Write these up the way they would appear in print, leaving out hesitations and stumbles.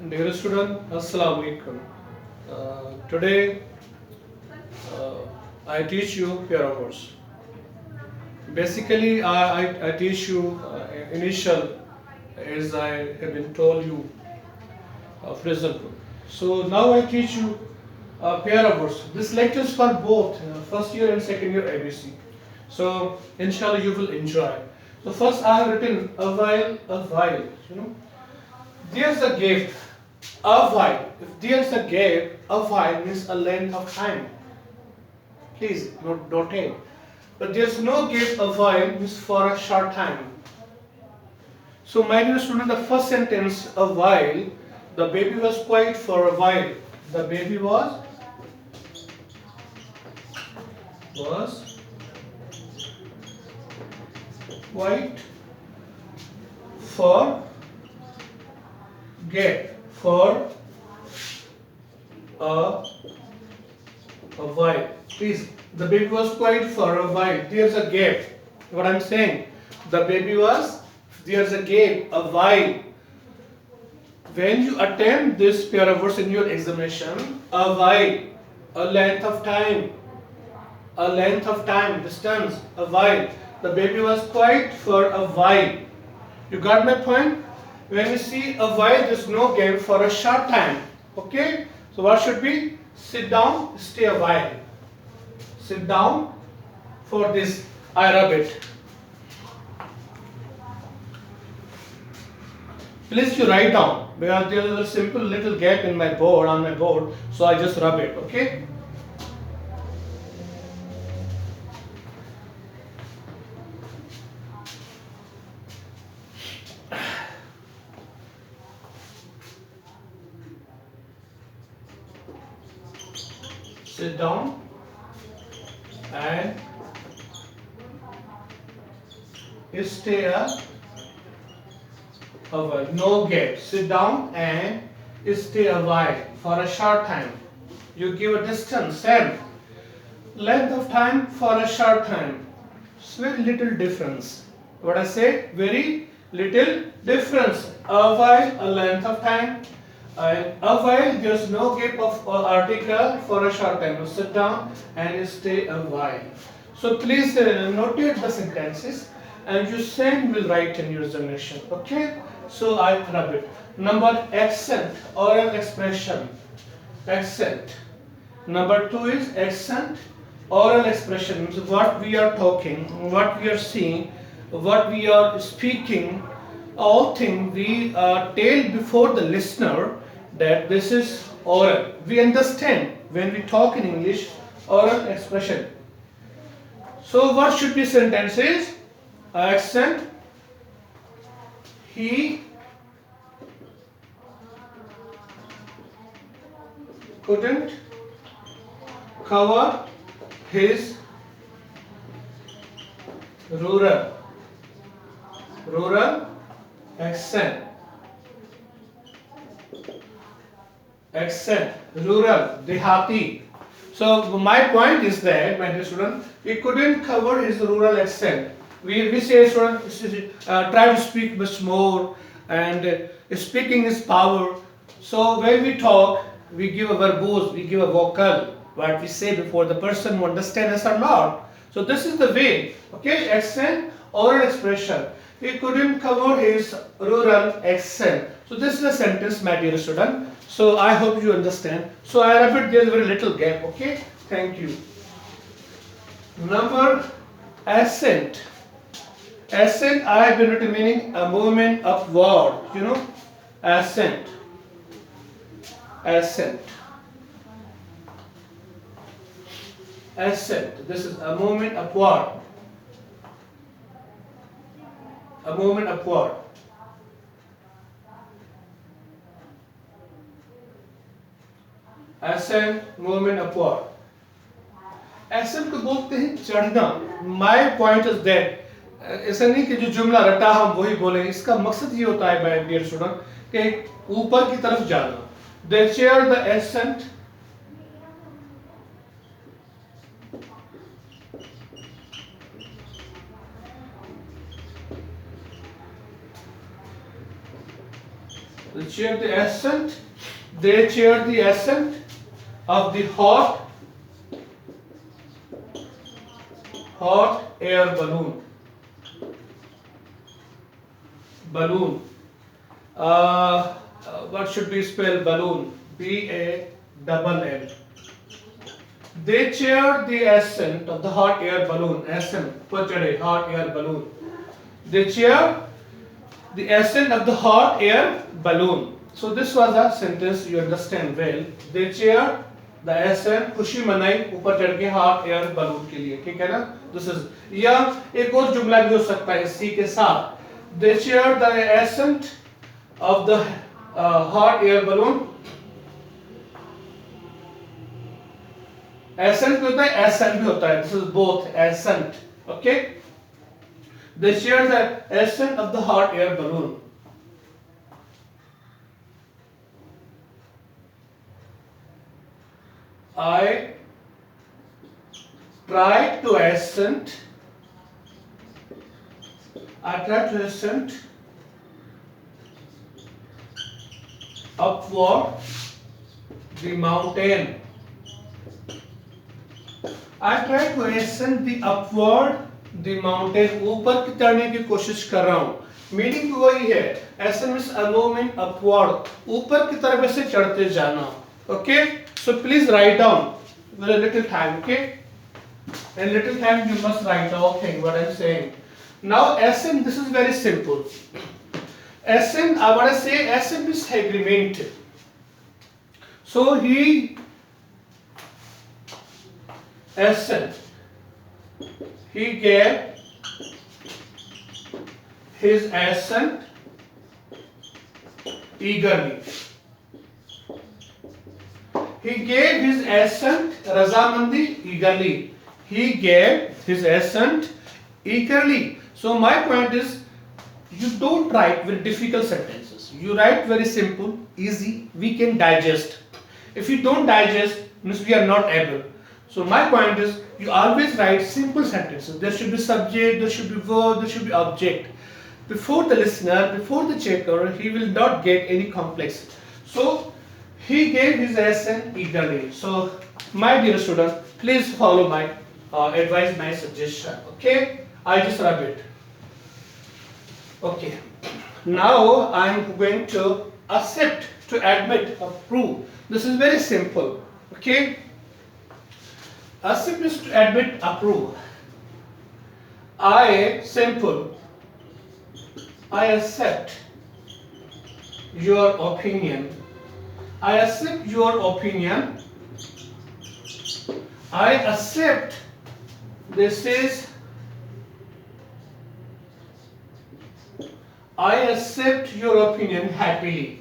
Dear student, Assalamu alaikum. Today I teach you pair of words. Basically, I teach you initial, as I have been told you, phrasal verb. So now I teach you pair of words. This lecture is for both first year and second year ABC. So inshallah you will enjoy. So first I have written a while. You know, there's a gap. A while. If there's a gap, a while means a length of time. Please don't take. But there's no gap. A while means for a short time. So my dear student, the first sentence, a while, the baby was quiet for a while. The baby was quiet for gap for a while. Please, the baby was quiet for a while. There's a gap. What I'm saying, the baby was, there's a gap, a while. When you attempt this pair of words in your examination, a while, a length of time, distance, a while. The baby was quiet for a while. You got my point? When you see a while, there's no gap for a short time. Okay? So what should be? Sit down, stay a while. Sit down for this. I rub it. Please you write down because there is a simple little gap in my board on my board, so I just rub it. Okay? Sit down and stay a while. No gap. Sit down and stay a while for a short time. You give a distance, same. Length of time for a short time. It's very little difference. What I say? Very little difference. A while, a length of time. And a while, there's no gap of article for a short time. Sit down and stay a while. So please notate the sentences and you same will write in your examination. Okay? So I rub it. Number accent, oral expression. Accent. Number 2 is accent, oral expression. Means what we are talking, what we are seeing, what we are speaking. All things we tell before the listener that this is oral. We understand when we talk in English, oral expression. So what should be sentences? Accent. He couldn't cover his rural accent. Rural, dehati. So my point is that, my dear student, he couldn't cover his rural accent. We say, student, try to speak much more, and speaking is power. So when we talk, we give a verbose, we give a vocal, what we say before the person who understands us or not. So this is the way, okay, accent, oral expression. He couldn't cover his rural accent. So this is a sentence, my dear student. So I hope you understand. So I repeat, there's very little gap, okay? Thank you. Number accent. Accent, I have been written meaning a movement upward, you know, accent. Accent. This is a movement upward. A movement upward. Ascent, movement upward. Ascent को बोलते हैं चढ़ना. My point is that ऐसा नहीं कि जो जुमला रटा हम वही बोले. इसका मकसद ये होता है, my dear student, कि ऊपर की तरफ जाना. They share the ascent. They cheer the ascent. They cheer the ascent of the hot air balloon. Balloon. What should we spell balloon? BALL. They cheered the ascent of the hot air balloon. Ascent, hot air balloon. They cheered the ascent of the hot air balloon. So this was a sentence you understand well. They cheered the ascent, खुशी मनाई ऊपर चढ़ के hot air balloon के लिए, ठीक है ना? This is या एक और जुमला भी हो सकता है सी के साथ. They cheered the ascent of the hot air balloon. Ascent भी होता है, ascent भी होता है. This is both ascent. Okay? They cheered the ascent of the hot air balloon. I tried to ascend upward the mountain. I tried to ascend the upward the mountain. ऊपर की चढ़ने की कोशिश कर रहा हूँ. मीनिंग वही है. ascend means a movement upward. ऊपर की तरफ से चढ़ते जाना. Okay? So please write down with a little time. Okay? In little time you must write down what I'm saying. Now ascend, this is very simple. Ascend, I want to say ascend is agreement. So he ascend. He gave his assent eagerly. He gave his assent razamandi eagerly. He gave his assent eagerly. So my point is, you don't write very difficult sentences. You write very simple, easy, we can digest. If you don't digest, means we are not able. So my point is, you always write simple sentences. There should be subject, there should be verb, there should be object. Before the listener, before the checker, he will not get any complex. So he gave his assent eagerly. So my dear student, please follow my advice, my suggestion. Okay, I just rub it. Okay, now I am going to accept, to admit, approve. This is very simple. Okay, accept is to admit, approve. Simple. I accept your opinion. I accept your opinion. I accept. This is I accept your opinion happily.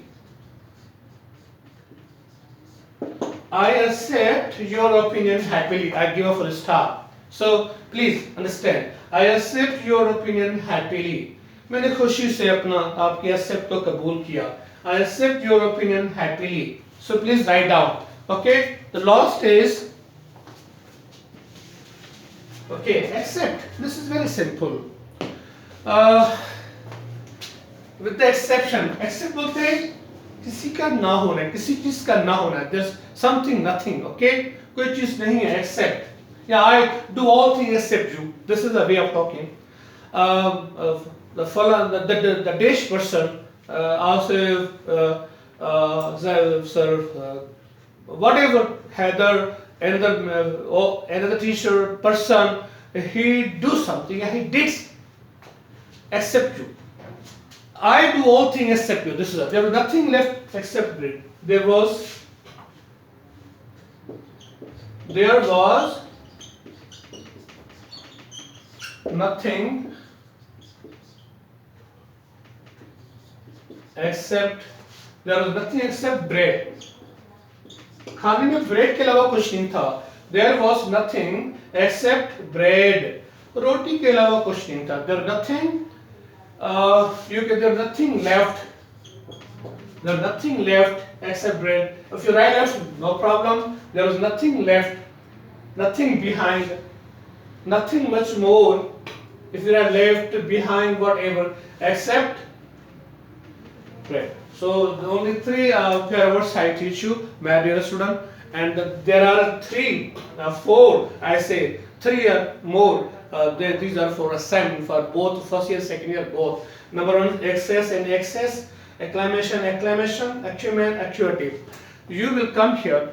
I accept your opinion happily. I give a full stop. So please understand. I accept your opinion happily. मैंने खुशी से अपना आपके accept को कबूल किया. I accept your opinion happily. So please write down. Okay. The last is accept. This is very simple. With the exception, accept बोलते हैं किसी का ना होना, किसी चीज का ना होना. There's something, nothing. Okay. कोई चीज नहीं है. Accept. Yeah, I do all things except you. This is a way of talking. The Danish person also whatever Heather, another teacher person, he do something and he did except you. I do all things except you. There was nothing left except greed. There was nothing except bread. खाने में bread के अलावा कुछ नहीं था. There was nothing except bread. रोटी के अलावा कुछ नहीं था. There was nothing. There's nothing left. There's nothing left except bread. If you write left, no problem. There was nothing left, nothing behind, nothing much more. If you are left behind, whatever, except Great. So the only three pair words I teach you, my dear student, and there are four. I say three more. These are for assignment for both first year, second year, both. Number one, excess and excess, acclamation, acclamation, acumen, acuity. You will come here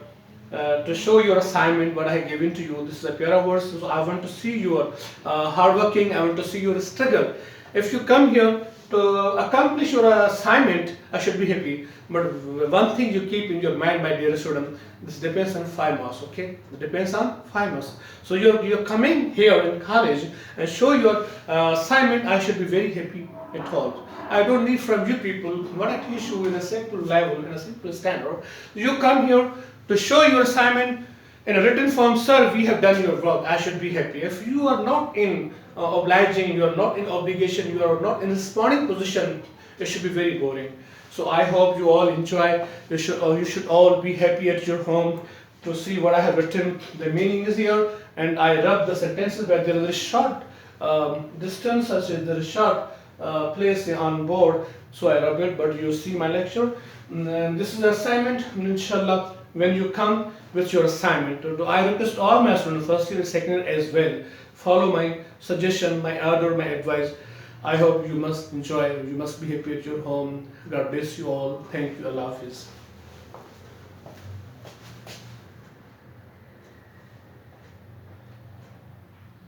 to show your assignment what I have given to you. This is a pair of words. So I want to see your hard working. I want to see your struggle. If you come here to accomplish your assignment, I should be happy. But one thing you keep in your mind, my dear student, this depends on 5 marks. Okay, it depends on 5 marks. So you're coming here in college and show your assignment. I should be very happy at all. I don't need from you people what I teach you in a simple level, in a simple standard. You come here to show your assignment in a written form. Sir, we have done your work. I should be happy. If you are not in obliging, you are not in obligation, you are not in responding position, it should be very boring. So I hope you all enjoy. You should all be happy at your home to see what I have written. The meaning is here, and I rub the sentences where there is a short distance, such as there is short place on board. So I rub it, but you see my lecture. And this is the assignment. Inshallah, when you come with your assignment, I request all my students, first year and second year as well, follow my suggestion, my order, my advice. I hope you must enjoy, you must be happy at your home. God bless you all. Thank you. Allah Hafiz.